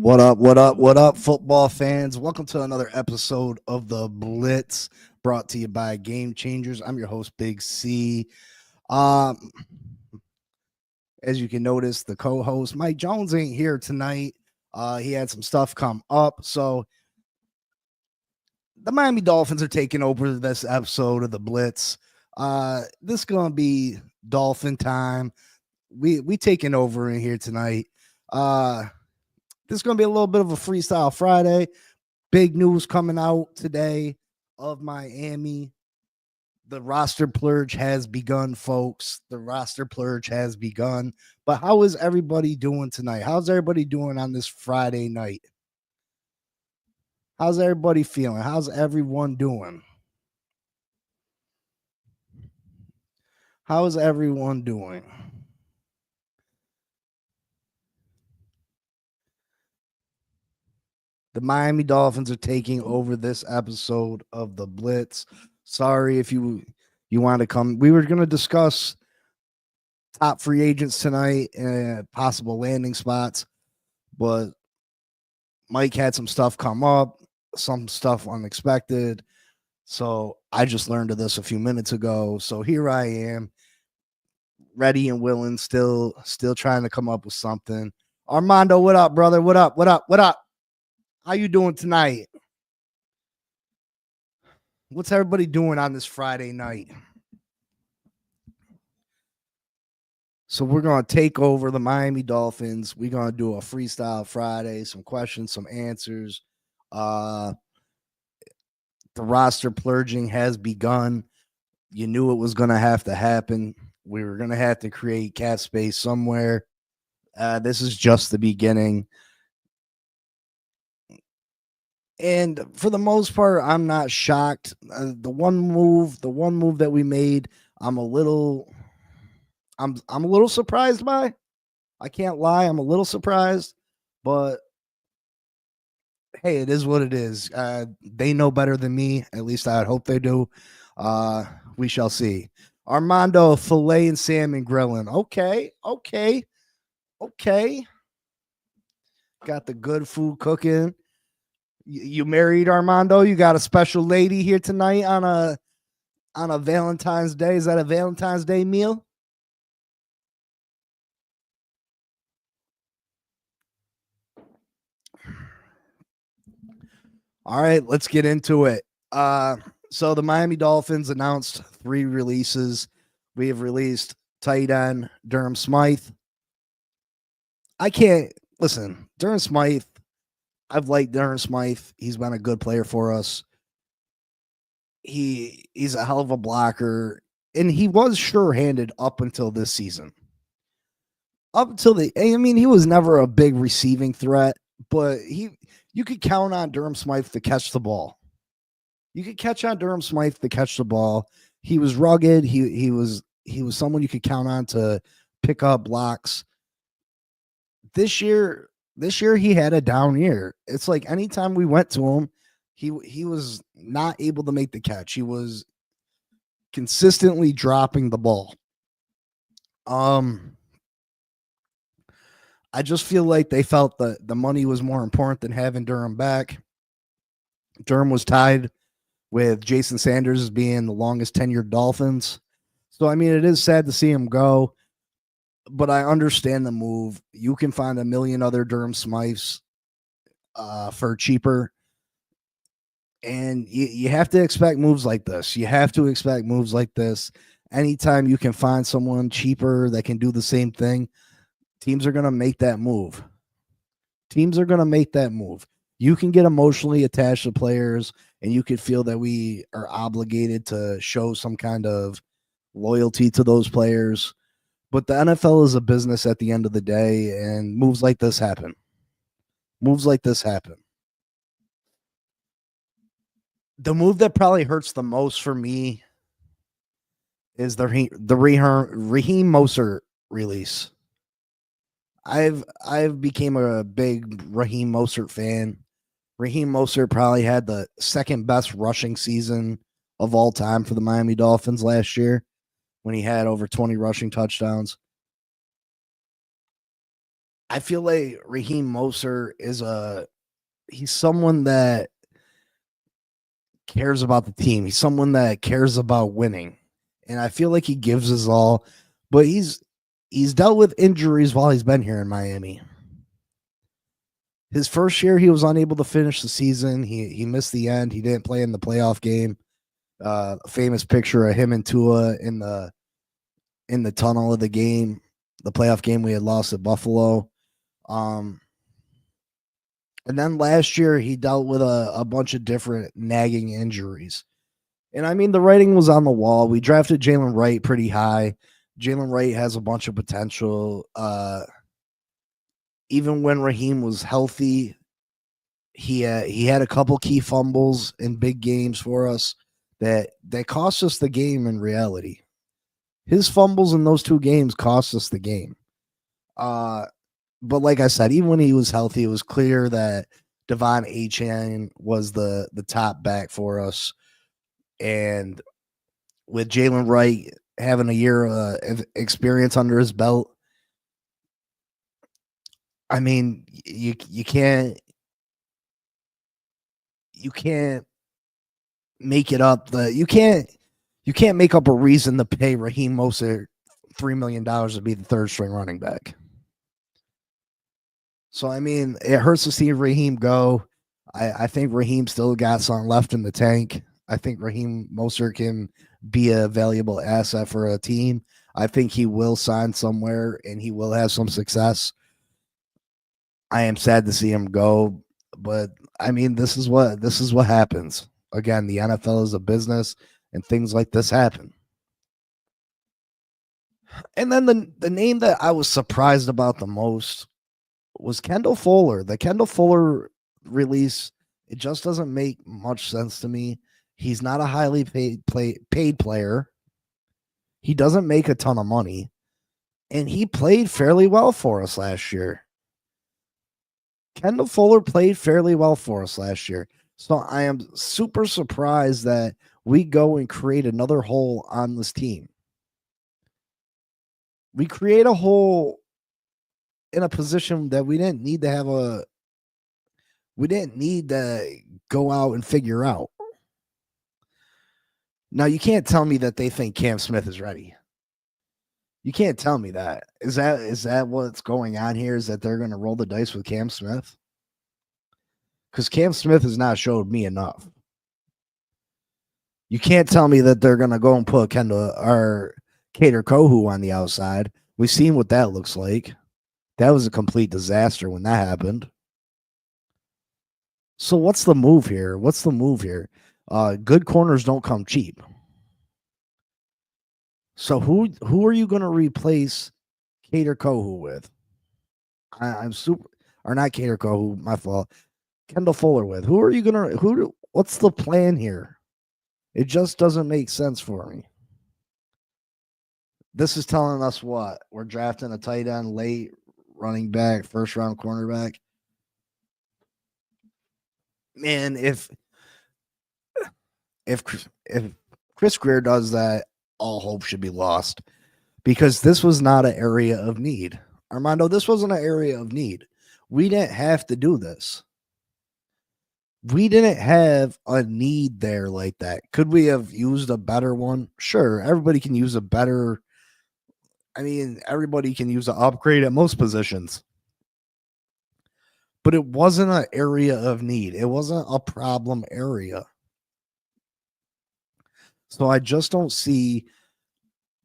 What up, what up, what up, football fans? Welcome to another episode of the Blitz, brought to you by Game Changers. I'm your host, Big C. Um, as you can notice, the co-host, Mike Jones, ain't here tonight. He had some stuff come up, so the Miami Dolphins are taking over this episode of the Blitz. This is gonna be Dolphin time. We taking over in here tonight. This is going to be a little bit of a freestyle Friday. Big news coming out today of Miami. The roster purge has begun, folks. The roster purge has begun. But how is everybody doing tonight? How's everybody doing on this Friday night? How's everybody feeling? How's everyone doing? How's everyone doing? The Miami Dolphins are taking over this episode of the Blitz. Sorry if you want to come. We were going to discuss top free agents tonight and possible landing spots, but Mike had some stuff come up, some stuff unexpected. So I just learned of this a few minutes ago. So here I am, ready and willing, still trying to come up with something. Armando, what up, brother? What up? What up? What up? How you doing tonight? What's everybody doing on this Friday night? So we're going to take over the Miami Dolphins. We're going to do a freestyle Friday, some questions, some answers. The roster purging has begun. You knew it was going to have to happen. We were going to have to create cap space somewhere. This is just the beginning. And for the most part, I'm not shocked. The one move that we made, I'm a little surprised by. I can't lie, I'm a little surprised, but hey, it is what it is. They know better than me. At least I hope they do. We shall see. Armando, filet and salmon grilling. Okay. Got the good food cooking. You married, Armando? You got a special lady here tonight on a Valentine's Day? Is that a Valentine's Day meal? All right, let's get into it. So the Miami Dolphins announced 3 releases. We have released tight end Durham Smythe. I can't listen, Durham Smythe. I've liked Durham Smythe. He's been a good player for us. He's a hell of a blocker, and he was sure-handed up until this season. He was never a big receiving threat, but you could count on Durham Smythe to catch the ball. You could catch on Durham Smythe to catch the ball. He was rugged. He was someone you could count on to pick up blocks. This year he had a down year. It's like anytime we went to him, he was not able to make the catch. He was consistently dropping the ball. I just feel like they felt that the money was more important than having Durham back. Durham was tied with Jason Sanders as being the longest tenured Dolphins. So, I mean, it is sad to see him go, but I understand the move. You can find a million other Durham Smythes for cheaper. And you have to expect moves like this. You have to expect moves like this. Anytime you can find someone cheaper that can do the same thing, teams are going to make that move. You can get emotionally attached to players, and you could feel that we are obligated to show some kind of loyalty to those players. But the NFL is a business at the end of the day, and moves like this happen. The move that probably hurts the most for me is the Raheem Mostert release. I've became a big Raheem Mostert fan. Raheem Mostert probably had the second best rushing season of all time for the Miami Dolphins last year when he had over 20 rushing touchdowns. I feel like Raheem Mostert he's someone that cares about the team. He's someone that cares about winning. And I feel like he gives his all, but he's dealt with injuries while he's been here in Miami. His first year, he was unable to finish the season. He missed the end. He didn't play in the playoff game. A famous picture of him and Tua in the tunnel of the game, the playoff game we had lost at Buffalo. And then last year, he dealt with a bunch of different nagging injuries. And I mean, the writing was on the wall. We drafted Jalen Wright pretty high. Jalen Wright has a bunch of potential. Even when Raheem was healthy, he had a couple key fumbles in big games for us that cost us the game in reality. His fumbles in those two games cost us the game. But like I said, even when he was healthy, it was clear that Devon Achane was the top back for us. And with Jalen Wright having a year of experience under his belt, I mean, you can't make it up. You can't make up a reason to pay Raheem Mostert $3 million to be the third string running back. So I mean, it hurts to see Raheem go. I think Raheem still got something left in the tank. I think Raheem Mostert can be a valuable asset for a team. I think he will sign somewhere and he will have some success. I am sad to see him go, but I mean, this is what happens. Again, the NFL is a business, and things like this happen. And then the name that I was surprised about the most was Kendall Fuller. The Kendall Fuller release, it just doesn't make much sense to me. He's not a highly paid player. He doesn't make a ton of money, and he played fairly well for us last year. Kendall Fuller played fairly well for us last year. So I am super surprised that we go and create another hole on this team. We create a hole in a position that we didn't need to go out and figure out. Now, you can't tell me that they think Cam Smith is ready. You can't tell me that. Is that what's going on here? Is that they're going to roll the dice with Cam Smith? Because Cam Smith has not showed me enough. You can't tell me that they're going to go and put Kendall or Kader Kohu on the outside. We've seen what that looks like. That was a complete disaster when that happened. So what's the move here? Good corners don't come cheap. So who are you going to replace Kader Kohu with? I'm super, or not Kader Kohu, my fault. Kendall Fuller with. Who are you going to, what's the plan here? It just doesn't make sense for me. This is telling us what? We're drafting a tight end late, running back, first round cornerback. Man, if Chris Greer does that, all hope should be lost, because this was not an area of need. Armando, this wasn't an area of need. We didn't have to do this. We didn't have a need there like that. Could we have used a better one? Sure, everybody can use a better. I mean, everybody can use an upgrade at most positions. But it wasn't an area of need. It wasn't a problem area. So I just don't see,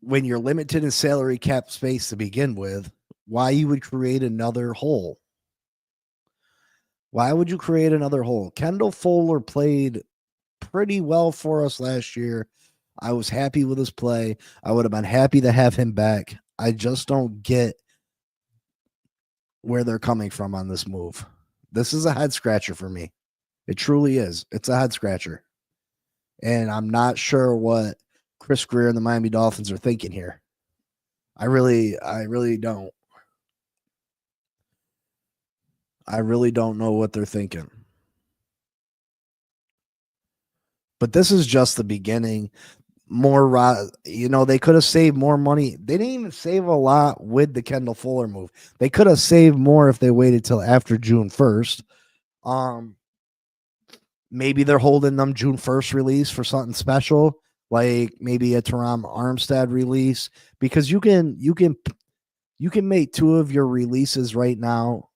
when you're limited in salary cap space to begin with, why you would create another hole. Why would you create another hole? Kendall Fuller played pretty well for us last year. I was happy with his play. I would have been happy to have him back. I just don't get where they're coming from on this move. This is a head scratcher for me. It truly is. It's a head scratcher. And I'm not sure what Chris Greer and the Miami Dolphins are thinking here. I really don't. I really don't know what they're thinking. But this is just the beginning. they could have saved more money. They didn't even save a lot with the Kendall Fuller move. They could have saved more if they waited till after June 1st. Maybe they're holding them June 1st release for something special, like maybe a Teron Armstead release, because you can make two of your releases right now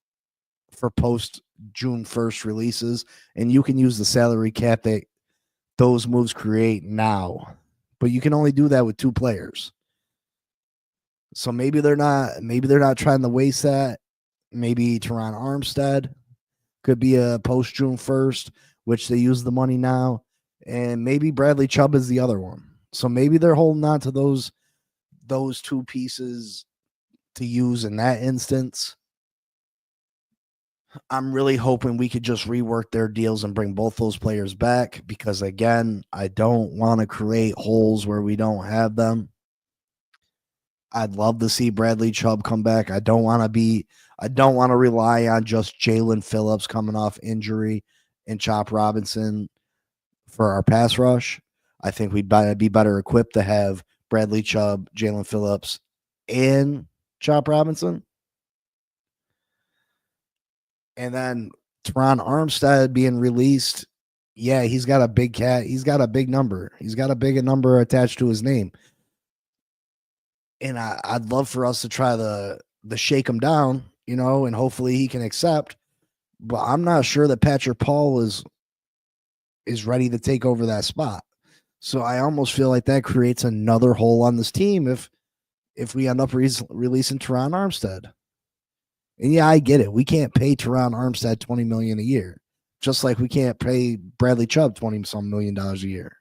for post June 1st releases, and you can use the salary cap that those moves create now. But you can only do that with two players. So maybe they're not trying to waste that. Maybe Teron Armstead could be a post June 1st, which they use the money now. And maybe Bradley Chubb is the other one. So maybe they're holding on to those two pieces to use in that instance. I'm really hoping we could just rework their deals and bring both those players back, because again, I don't want to create holes where we don't have them. I'd love to see Bradley Chubb come back. I don't want to rely on just Jalen Phillips coming off injury and Chop Robinson for our pass rush. I think we'd be better equipped to have Bradley Chubb, Jalen Phillips, and Chop Robinson. And then Teron Armstead being released. Yeah, he's got a big cat. He's got a big number. He's got a big number attached to his name. And I'd love for us to try the shake him down, and hopefully he can accept. But I'm not sure that Patrick Paul is ready to take over that spot. So I almost feel like that creates another hole on this team if we end up releasing Teron Armstead. And yeah, I get it. We can't pay Teron Armstead $20 million a year, just like we can't pay Bradley Chubb $20-some million a year.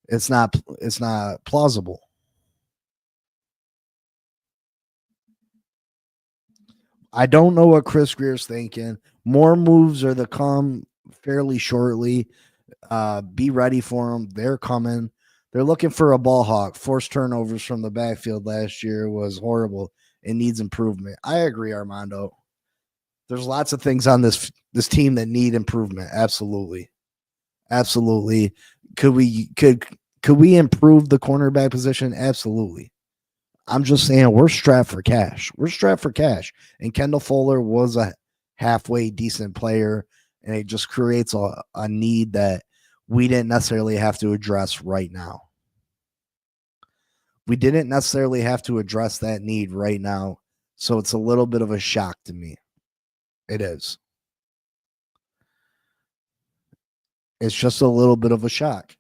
It's not plausible. I don't know what Chris Greer's thinking. More moves are to come fairly shortly. Be ready for them. They're coming. They're looking for a ball hawk. Forced turnovers from the backfield last year was horrible. It needs improvement. I agree, Armando. There's lots of things on this team that need improvement. Absolutely. Could we improve the cornerback position? Absolutely. I'm just saying we're strapped for cash. And Kendall Fuller was a halfway decent player, and it just creates a need that we didn't necessarily have to address right now. We didn't necessarily have to address that need right now, so it's a little bit of a shock to me. It is. It's just a little bit of a shock.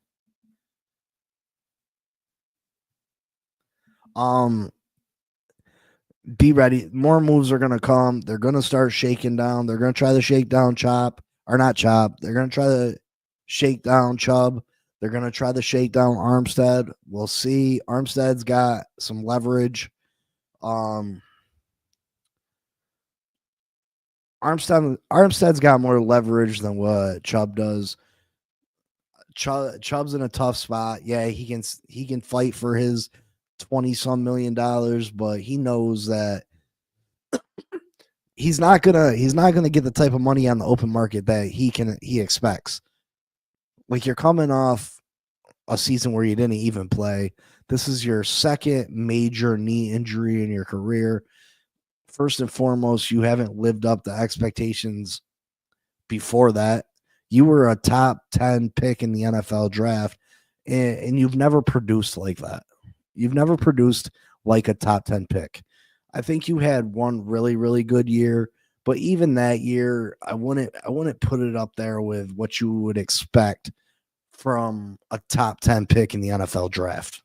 Be ready. More moves are going to come. They're going to start shaking down. They're going to try to shake down Chop, or not Chop. They're going to try to shake down Chubb. They're going to try to shake down Armstead. We'll see. Armstead's got some leverage. Armstead's got more leverage than what Chubb does. Chubb's in a tough spot. Yeah, he can fight for his $20-some million, but he knows that he's not gonna get the type of money on the open market that he expects. Like, you're coming off a season where you didn't even play. This is your second major knee injury in your career. First and foremost, you haven't lived up to expectations before that. You were a top 10 pick in the NFL draft, and you've never produced like that. You've never produced like a top 10 pick. I think you had one really, really good year, but even that year, I wouldn't put it up there with what you would expect from a top 10 pick in the NFL draft.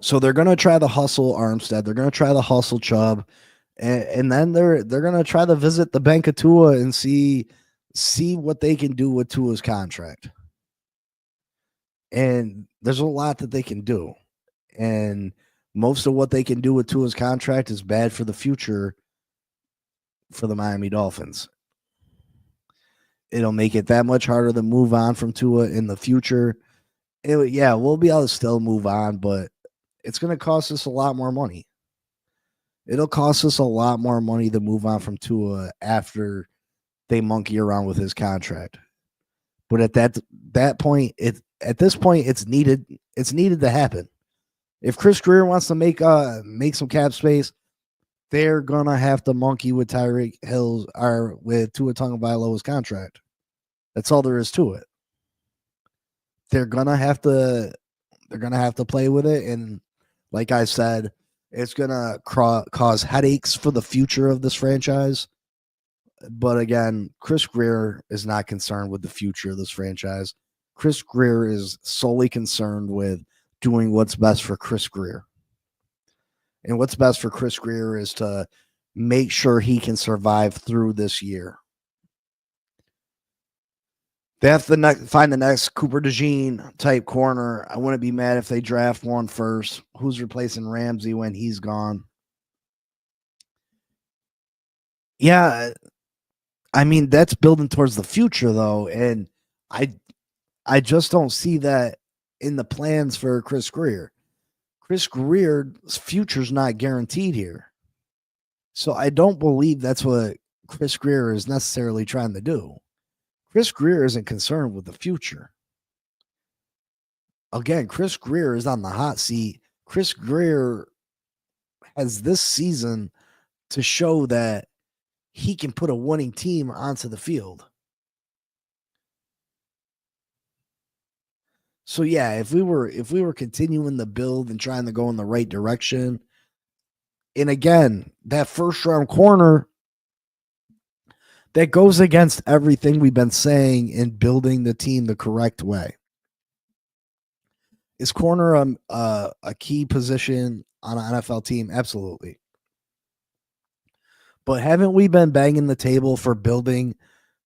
So they're going to try the hustle Armstead. They're going to try the hustle Chubb. And then they're going to try to visit the bank of Tua and see what they can do with Tua's contract. And there's a lot that they can do. And most of what they can do with Tua's contract is bad for the future for the Miami Dolphins. It'll make it that much harder to move on from Tua in the future. We'll be able to still move on, but it's going to cost us a lot more money. It'll cost us a lot more money to move on from Tua after they monkey around with his contract. But at that point, at this point, it's needed. It's needed to happen. If Chris Greer wants to make some cap space, they're gonna have to monkey with Tyreek Hill's or with Tua Tagovailoa's contract. That's all there is to it. They're gonna have to play with it, and like I said, it's gonna cause headaches for the future of this franchise. But again, Chris Greer is not concerned with the future of this franchise. Chris Greer is solely concerned with doing what's best for Chris Greer. And what's best for Chris Greer is to make sure he can survive through this year. They have to find the next Cooper DeJean type corner. I wouldn't be mad if they draft one first. Who's replacing Ramsey when he's gone? Yeah, I mean, that's building towards the future, though. And I just don't see that in the plans for Chris Greer. Chris Greer's future's not guaranteed here. So I don't believe that's what Chris Greer is necessarily trying to do. Chris Greer isn't concerned with the future. Again, Chris Greer is on the hot seat. Chris Greer has this season to show that he can put a winning team onto the field. So yeah, if we were continuing the build and trying to go in the right direction, and again, that first round corner, that goes against everything we've been saying in building the team the correct way. Is corner a key position on an NFL team? Absolutely. But haven't we been banging the table for building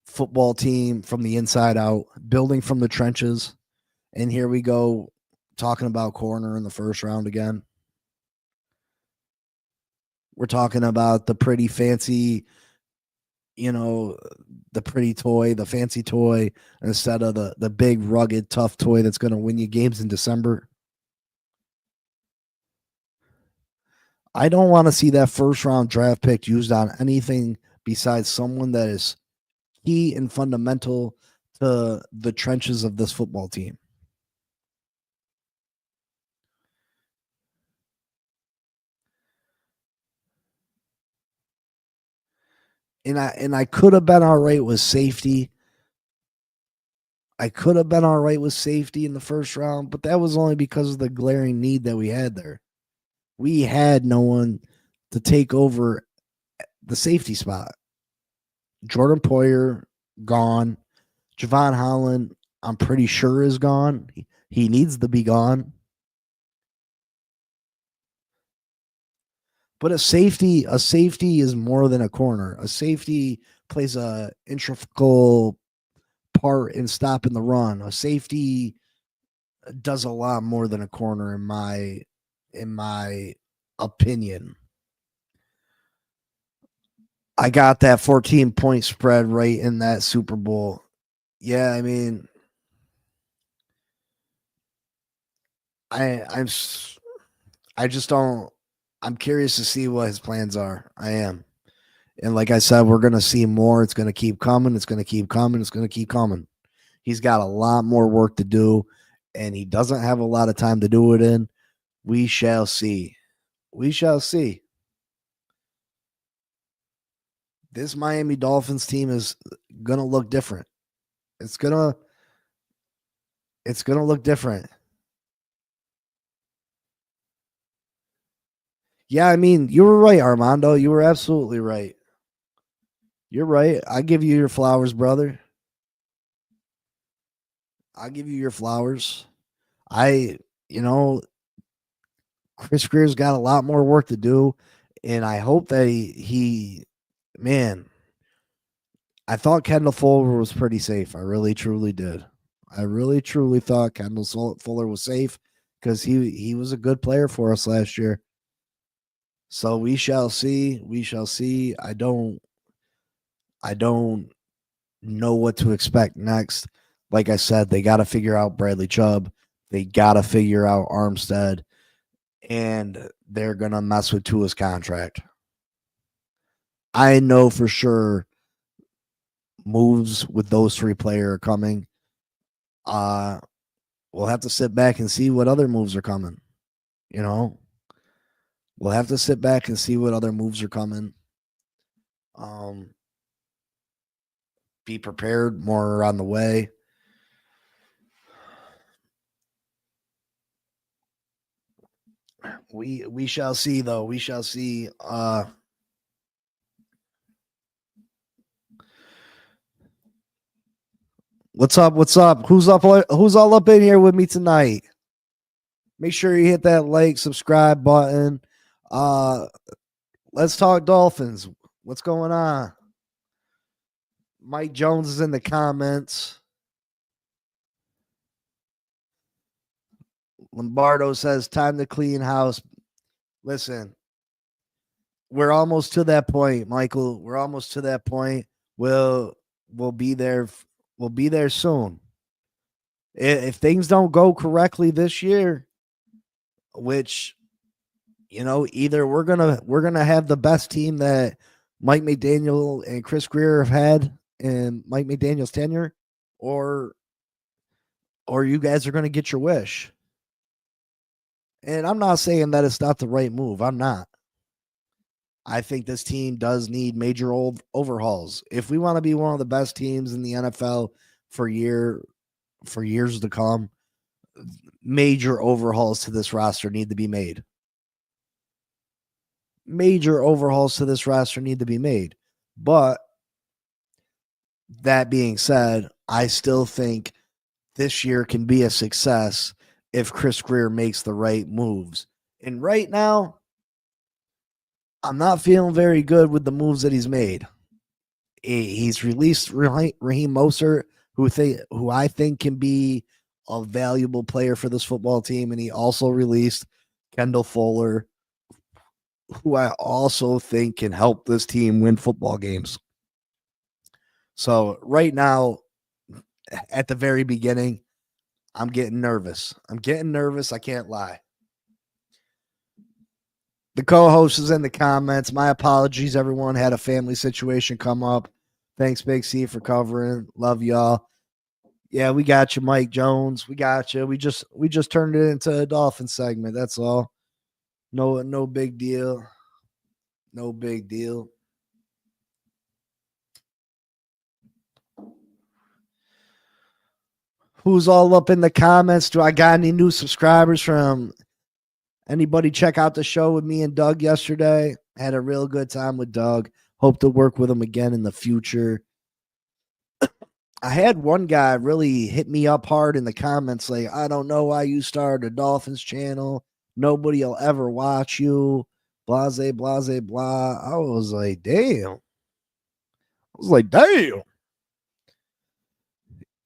football team from the inside out, building from the trenches? And here we go talking about corner in the first round again. We're talking about the pretty fancy, the pretty toy, the fancy toy, instead of the big, rugged, tough toy that's going to win you games in December. I don't want to see that first round draft pick used on anything besides someone that is key and fundamental to the trenches of this football team. And I could have been all right with safety. I could have been all right with safety in the first round, but that was only because of the glaring need that we had there. We had no one to take over the safety spot. Jordan Poyer, gone. Javon Holland, I'm pretty sure is gone. He needs to be gone. But a safety is more than a corner. A safety plays a integral part in stopping the run. A safety does a lot more than a corner in my opinion. I got that 14-point spread right in that Super Bowl. Yeah, I mean, I just don't. I'm curious to see what his plans are. I am. And like I said, we're going to see more. It's going to keep coming. It's going to keep coming. It's going to keep coming. He's got a lot more work to do, and he doesn't have a lot of time to do it in. We shall see. We shall see. This Miami Dolphins team is going to look different. It's going to look different. Yeah, I mean, you were right, Armando. You were absolutely right. You're right. I give you your flowers, brother. I'll give you your flowers. Chris Greer's got a lot more work to do, and I hope that I thought Kendall Fuller was pretty safe. I really, truly did. I really, truly thought Kendall Fuller was safe because he was a good player for us last year. So we shall see. We shall see. I don't know what to expect next. Like I said, they got to figure out Bradley Chubb. They got to figure out Armstead. And they're going to mess with Tua's contract. I know for sure moves with those three players are coming. We'll have to sit back and see what other moves are coming. You know, we'll have to sit back and see what other moves are coming. Be prepared. More are on the way. We shall see, though. We shall see. What's up? What's up? Who's up? Who's all up in here with me tonight? Make sure you hit that like, subscribe button. Let's talk Dolphins. What's going on? Mike Jones is in the comments. Lombardo says, time to clean house. Listen, we're almost to that point, Michael. We're almost to that point. We'll be there. We'll be there soon. If things don't go correctly this year, which, you know, either we're gonna have the best team that Mike McDaniel and Chris Greer have had in Mike McDaniel's tenure, or you guys are gonna get your wish. And I'm not saying that it's not the right move. I'm not. I think this team does need major overhauls. If we want to be one of the best teams in the NFL for years to come, major overhauls to this roster need to be made. Major overhauls to this roster need to be made. But that being said, I still think this year can be a success if Chris Greer makes the right moves. And right now, I'm not feeling very good with the moves that he's made. He's released Raheem Mostert, who I think can be a valuable player for this football team, and he also released Kendall Fuller, who I also think can help this team win football games. So right now, at the very beginning, I'm getting nervous. I can't lie. The co-host is in the comments. My apologies, everyone. Had a family situation come up. Thanks, Big C, for covering. Love y'all. Yeah, we got you, Mike Jones. We got you. We just turned it into a Dolphin segment. That's all. No big deal. No big deal. Who's all up in the comments? Do I got any new subscribers from anybody? Check out the show with me and Doug yesterday. Had a real good time with Doug. Hope to work with him again in the future. I had one guy really hit me up hard in the comments like, I don't know why you started a Dolphins channel. Nobody will ever watch you. Blase, blase, blah. I was like, damn.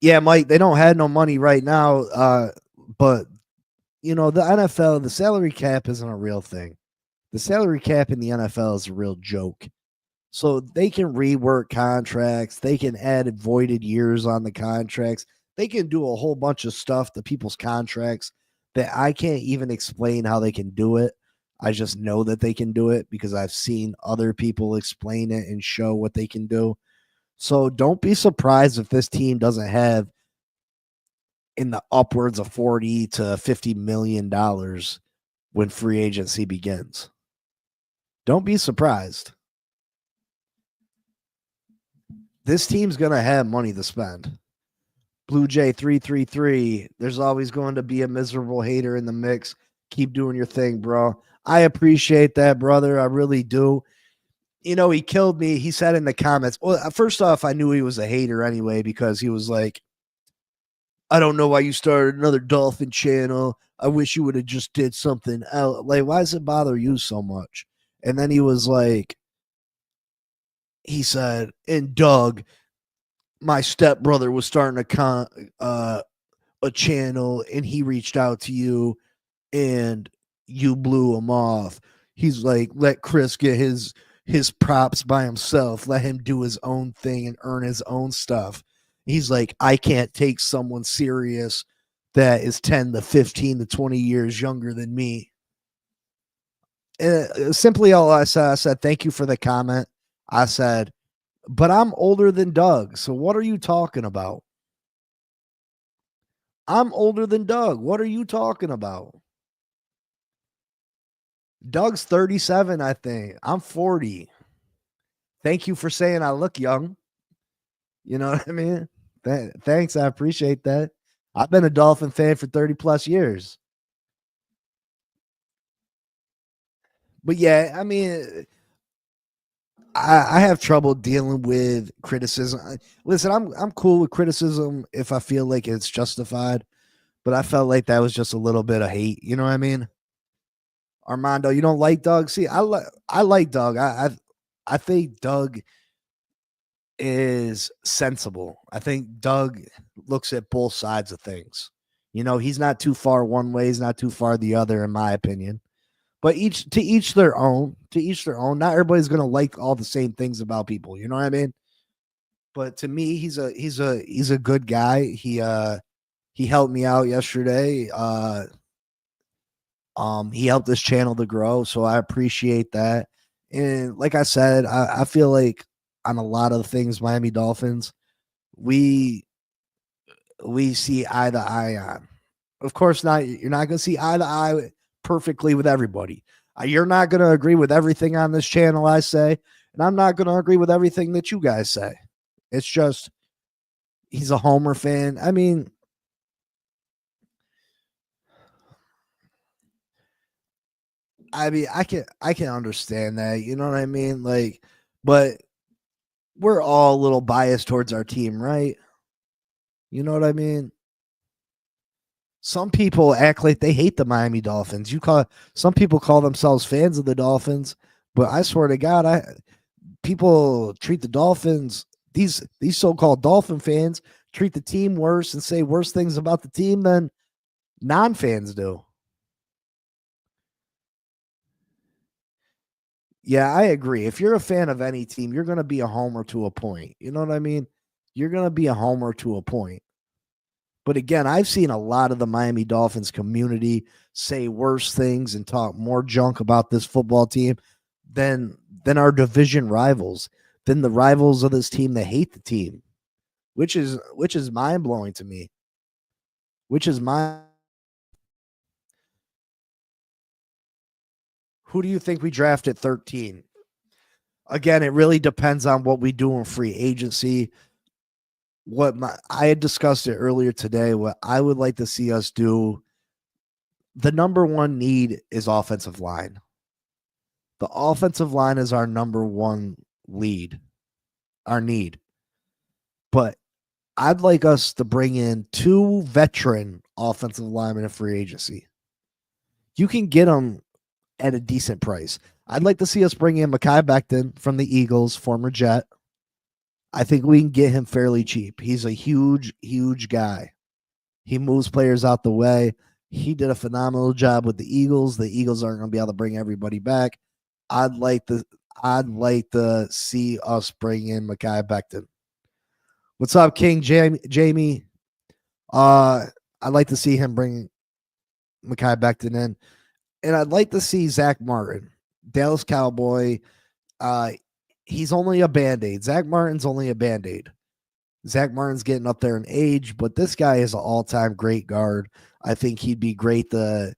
Yeah, Mike, they don't have no money right now. But, you know, the NFL, the salary cap isn't a real thing. The salary cap in the NFL is a real joke. So they can rework contracts. They can add voided years on the contracts. They can do a whole bunch of stuff to people's contracts that I can't even explain how they can do it. I just know that they can do it because I've seen other people explain it and show what they can do. So don't be surprised if this team doesn't have in the upwards of $40 to $50 million when free agency begins. Don't be surprised. This team's going to have money to spend. Blue Jay 333, there's always going to be a miserable hater in the mix. Keep doing your thing, bro. I appreciate that, brother. I really do. You know, he killed me. He said in the comments, well, first off, I knew he was a hater anyway because he was like, I don't know why you started another Dolphin channel. I wish you would have just did something else. Like, why does it bother you so much? And then he was like, he said, and Doug, my stepbrother was starting a channel and he reached out to you and you blew him off. He's like, let Chris get his props by himself. Let him do his own thing and earn his own stuff. He's like, I can't take someone serious that is 10 to 15 to 20 years younger than me. Simply all I said, thank you for the comment. I said, But I'm older than Doug. So what are you talking about? I'm older than Doug. What are you talking about? Doug's 37, I think. I'm 40. Thank you for saying I look young. You know what I mean? Thanks. I appreciate that. I've been a Dolphin fan for 30 plus years. But yeah, I mean, I have trouble dealing with criticism. Listen, I'm cool with criticism if I feel like it's justified, but I felt like that was just a little bit of hate. You know what I mean? Armando, you don't like Doug? See, I like Doug. I think Doug is sensible. I think Doug looks at both sides of things. You know, he's not too far one way, he's not too far the other, in my opinion. But each their own. To each their own. Not everybody's gonna like all the same things about people. You know what I mean? But to me, he's a good guy. He helped me out yesterday. He helped this channel to grow, so I appreciate that. And like I said, I feel like on a lot of things, Miami Dolphins, we we see eye to eye on. Of course, not you're not going to see eye to eye perfectly with everybody. You're not going to agree with everything on this channel I say, and I'm not going to agree with everything that you guys say. It's just he's a Homer fan. I mean, I can understand that. You know what I mean? Like, but we're all a little biased towards our team, right? You know what I mean? Some people act like they hate the Miami Dolphins. Some people call themselves fans of the Dolphins, but I swear to God, people treat the Dolphins, these so-called Dolphin fans treat the team worse and say worse things about the team than non-fans do. Yeah, I agree. If you're a fan of any team, you're going to be a homer to a point. You know what I mean? You're going to be a homer to a point. But again, I've seen a lot of the Miami Dolphins community say worse things and talk more junk about this football team than our division rivals, than the rivals of this team that hate the team, which is mind blowing to me. Which is my Who do you think we draft at 13? Again, it really depends on what we do in free agency. I had discussed it earlier today. What I would like to see us do, the number one need is offensive line. The offensive line is our number one our need. But I'd like us to bring in 2 veteran offensive linemen in free agency. You can get them at a decent price. I'd like to see us bring in Mekhi Becton from the Eagles, former Jet. I think we can get him fairly cheap. He's a huge, huge guy. He moves players out the way. He did a phenomenal job with the Eagles. The Eagles aren't going to be able to bring everybody back. I'd like to see us bring in Mekhi Becton. What's up, King Jamie? I'd like to see him bring Mekhi Becton in. And I'd like to see Zach Martin, Dallas Cowboy. He's only a Band-Aid. Zach Martin's only a Band-Aid. Zach Martin's getting up there in age, but this guy is an all-time great guard. I think he'd be great for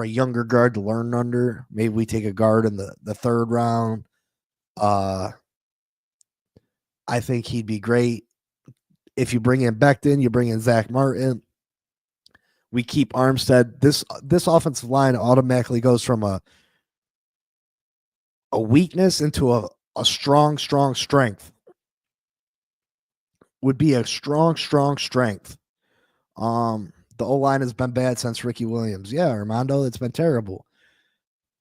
a younger guard to learn under. Maybe we take a guard in the third round. I think he'd be great. If you bring in Becton, you bring in Zach Martin. We keep Armstead. This offensive line automatically goes from a weakness into a strong strength. Would be a strong strength. The O-line has been bad since Ricky Williams. Yeah, Armando, it's been terrible.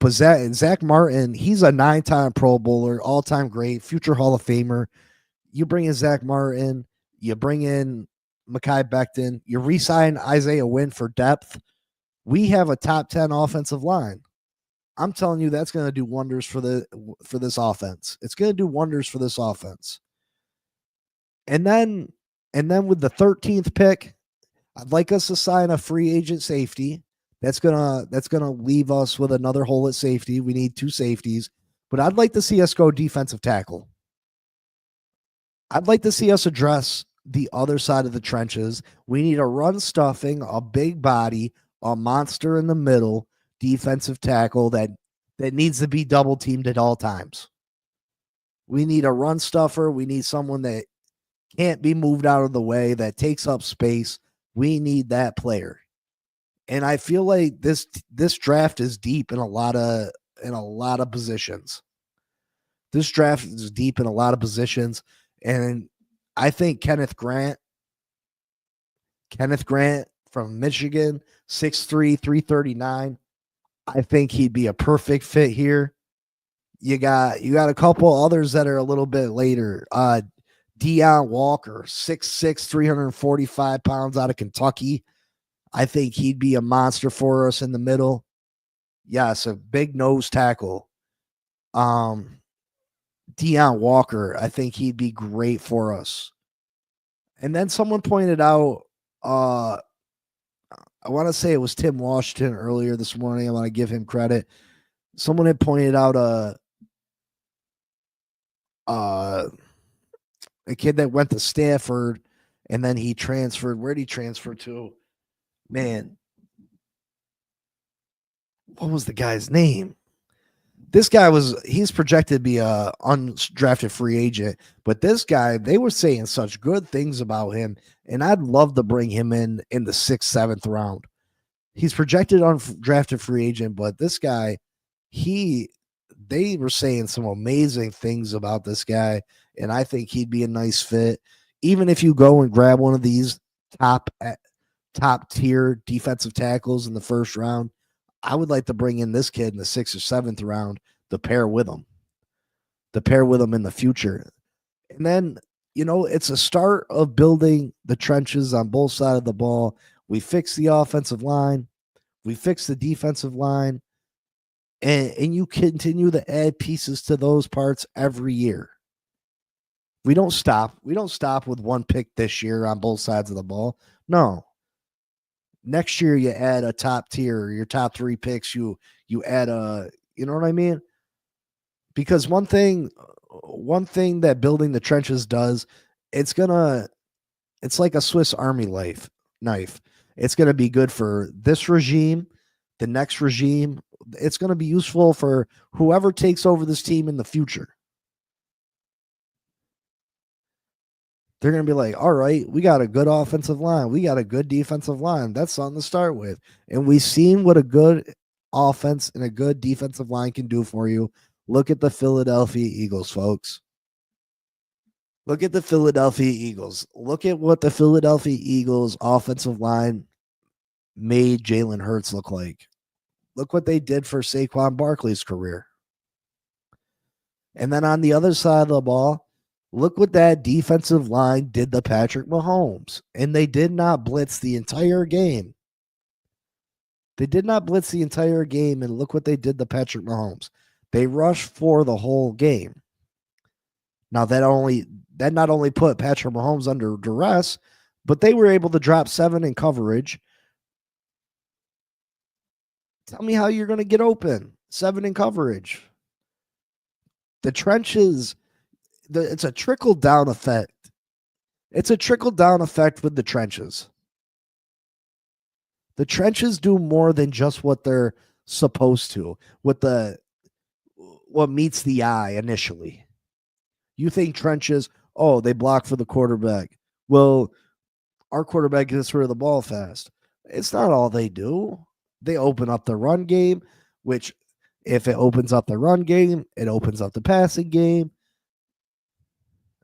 But Zach Martin, he's a 9-time Pro Bowler, all-time great, future Hall of Famer. You bring in Zach Martin, you bring in Mekhi Becton, you re-sign Isaiah Wynn for depth. We have a top 10 offensive line. I'm telling you, that's going to do wonders for this offense. It's going to do wonders for this offense. And then with the 13th pick, I'd like us to sign a free agent safety. That's gonna leave us with another hole at safety. We need 2 safeties. But I'd like to see us go defensive tackle. I'd like to see us address the other side of the trenches. We need a run stuffing, a big body, a monster in the middle, defensive tackle that needs to be double teamed at all times. We need a run stuffer. We need someone that can't be moved out of the way, that takes up space. We need that player. And I feel like this draft is deep in a lot of positions. This draft is deep in a lot of positions, and I think Kenneth Grant from Michigan, 6'3", 339. I think he'd be a perfect fit here. You got a couple others that are a little bit later. Deion Walker, 6'6", 345 pounds out of Kentucky. I think he'd be a monster for us in the middle. Yes, a big nose tackle. Deion Walker, I think he'd be great for us. And then someone pointed out, I want to say it was Tim Washington earlier this morning. I want to give him credit. Someone had pointed out a kid that went to Stanford and then he transferred. Where did he transfer to? Man, what was the guy's name? This guy he's projected to be a undrafted free agent, but this guy, they were saying such good things about him, and I'd love to bring him in the 6th, 7th round. He's projected undrafted free agent, but this guy, they were saying some amazing things about this guy, and I think he'd be a nice fit. Even if you go and grab one of these top tier defensive tackles in the first round, I would like to bring in this kid in the 6th or 7th round to pair with him in the future. And then, it's a start of building the trenches on both sides of the ball. We fix the offensive line. We fix the defensive line. And you continue to add pieces to those parts every year. We don't stop. We don't stop with one pick this year on both sides of the ball. No. Next year, you add a top tier, your top 3 picks. You add you know what I mean? Because one thing that building the trenches does, it's like a Swiss Army knife. It's gonna be good for this regime, the next regime. It's gonna be useful for whoever takes over this team in the future. They're going to be like, all right, we got a good offensive line. We got a good defensive line. That's something to start with. And we've seen what a good offense and a good defensive line can do for you. Look at the Philadelphia Eagles, folks. Look at the Philadelphia Eagles. Look at what the Philadelphia Eagles offensive line made Jalen Hurts look like. Look what they did for Saquon Barkley's career. And then on the other side of the ball, look what that defensive line did to Patrick Mahomes. And they did not blitz the entire game. And look what they did to Patrick Mahomes. They rushed for the whole game. Now, that not only put Patrick Mahomes under duress, but they were able to drop 7 in coverage. Tell me how you're going to get open. 7 in coverage. The trenches... it's a trickle-down effect. It's a trickle-down effect with the trenches. The trenches do more than just what they're supposed to, what meets the eye initially. You think trenches, they block for the quarterback. Well, our quarterback gets rid of the ball fast. It's not all they do. They open up the run game, which if it opens up the run game, it opens up the passing game.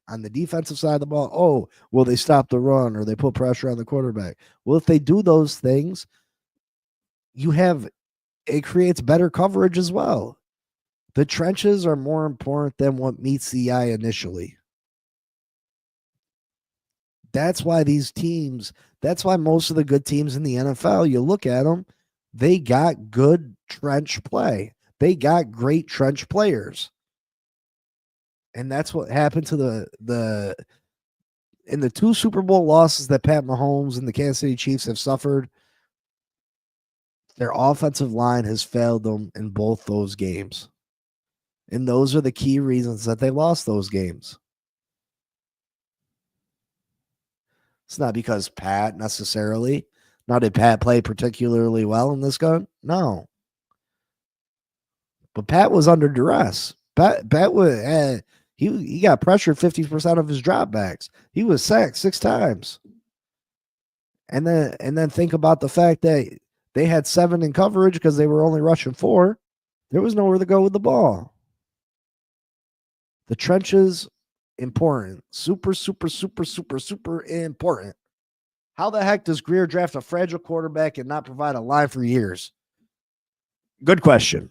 On the defensive side of the ball, they stop the run or they put pressure on the quarterback. Well, if they do those things, it creates better coverage as well. The trenches are more important than what meets the eye initially. That's why most of the good teams in the NFL, you look at them, they got good trench play. They got great trench players. And that's what happened to in the 2 Super Bowl losses that Pat Mahomes and the Kansas City Chiefs have suffered. Their offensive line has failed them in both those games. And those are the key reasons that they lost those games. It's not because Pat necessarily. Now, did Pat play particularly well in this game? No. But Pat was under duress. Pat was he got pressured 50% of his dropbacks. He was sacked 6 times. And then think about the fact that they had 7 in coverage because they were only rushing 4. There was nowhere to go with the ball. The trenches, important. Super, super, super, super, super important. How the heck does Greer draft a fragile quarterback and not provide a line for years? Good question.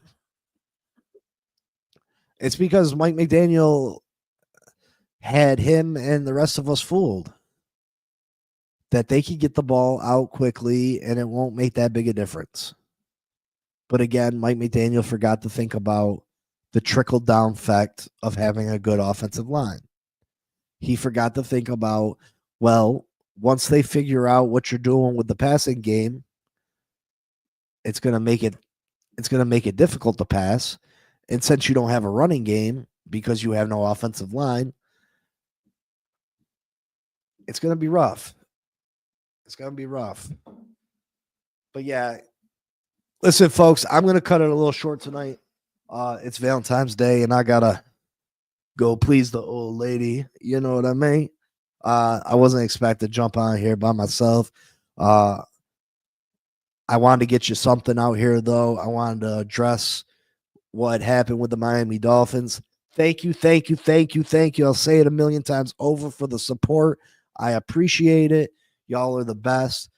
It's because Mike McDaniel had him and the rest of us fooled that they could get the ball out quickly and it won't make that big a difference. But again, Mike McDaniel forgot to think about the trickle-down effect of having a good offensive line. He forgot to think about, well, once they figure out what you're doing with the passing game, it's going to make it difficult to pass. And since you don't have a running game because you have no offensive line, it's going to be rough. It's going to be rough. But yeah, listen, folks, I'm going to cut it a little short tonight. It's Valentine's Day, and I got to go please the old lady. You know what I mean? I wasn't expected to jump on here by myself. I wanted to get you something out here, though. I wanted to address what happened with the Miami Dolphins. Thank you, thank you, thank you, thank you. I'll say it a million times over for the support. I appreciate it. Y'all are the best.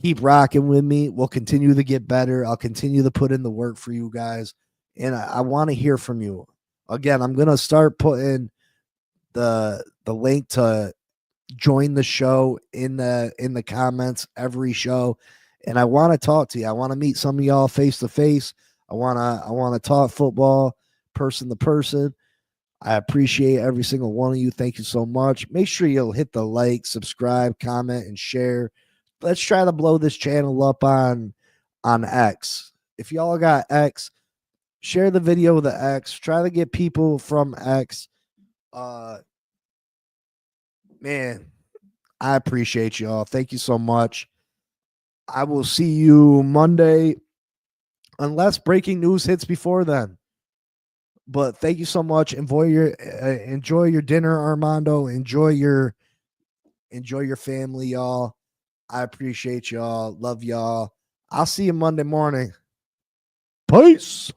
Keep rocking with me. We'll continue to get better. I'll continue to put in the work for you guys. And I want to hear from you. Again, I'm going to start putting the link to join the show in the comments every show. And I want to talk to you. I want to meet some of y'all face to face. I want to talk football person to person. I appreciate every single one of you. Thank you so much. Make sure you'll hit the like, subscribe, comment, and share. Let's try to blow this channel up on X. If y'all got X, share the video with the X. Try to get people from X. Man, I appreciate y'all. Thank you so much. I will see you Monday, unless breaking news hits before then. But thank you so much. Enjoy your dinner, Armando. Enjoy your family, y'all. I appreciate y'all. Love y'all. I'll see you Monday morning. Peace.